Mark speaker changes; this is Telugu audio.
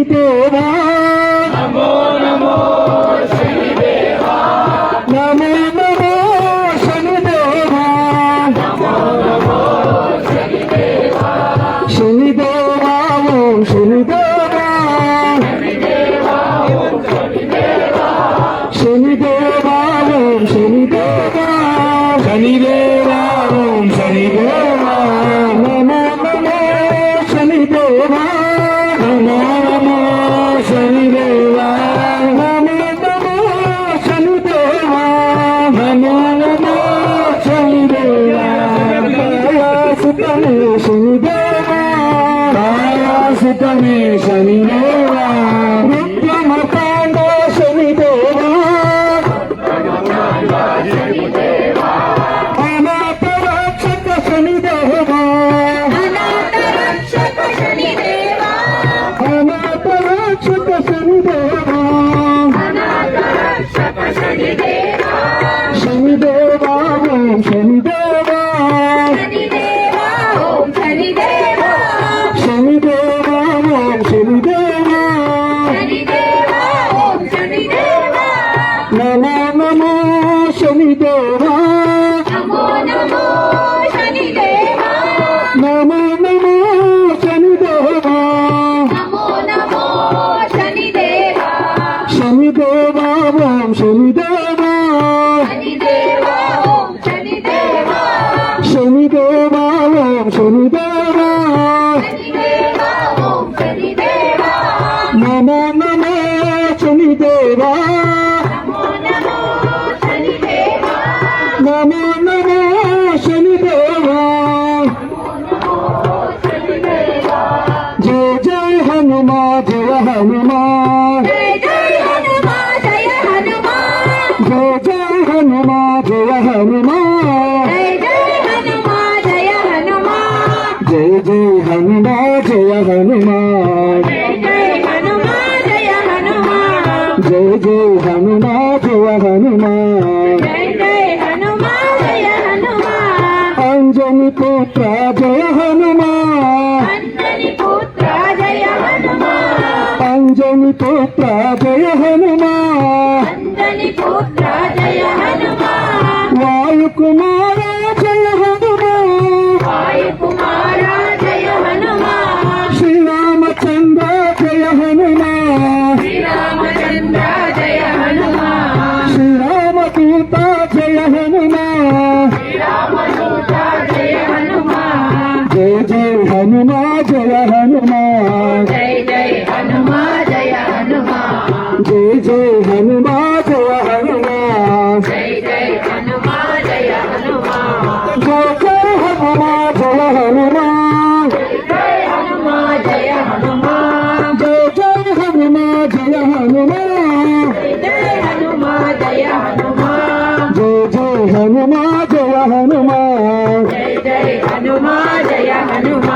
Speaker 1: శనిదేవా నమో నమో శనిదేవా నమో నమో శనిదేవా నమో నమో శనిదేవా శనిదేవా ఓం శనిదేవా శనిదేవా ఓం శనిదేవా శనిదేవా ఓం శనిదేవా శనిదేవా ఓం శనిదేవా నమో నమో శనిదేవా నమో నమో శనిదేవా నమో నమో శనిదేవా నమో నమో శనిదేవా సుతమే శనిదేవా సుతమే శనిదేవా రుద్రమకాండ శనిదేవా అనాథ రక్షక శనిదేవా అనాథ రక్షక శనిదేవా శనిదేవా ఓం శనిదేవా శనిదేవా ఓం శనిదేవా నమో నమో శనిదేవా నమో నమో శనిదేవా శనిదేవా ఓం శనిదేవా శనిదేవా ఓం శనిదేవా నమో నమో శనిదేవా నమో నమో శనిదేవా జయ జయ హనుమా జయ హనుమా జయ జయ హనుమా జయ హనుమా జయ జయ హనుమా జయ హనుమా జయ జయ హనుమా జయ హనుమా జయ జయ హనుమా జయ హనుమా అంజని పుత్ర జయ హనుమా అంజని పుత్ర జయ హనుమా వాయుకుమార జయ హనుమా శ్రీరామచంద్ర జయ హనుమా శ్రీరామదూత జయ హనుమా జయ జయ హనుమా జయ హనుమా జయ జయ హనుమా జయ హనుమా జయ జయ హనుమా జయ హనుమా జయ జయ హనుమా జయ హనుమా జయ జయ హనుమా జయ హనుమా జయ జయ హనుమా జయ హనుమా జయ జయ హనుమా జయ హనుమా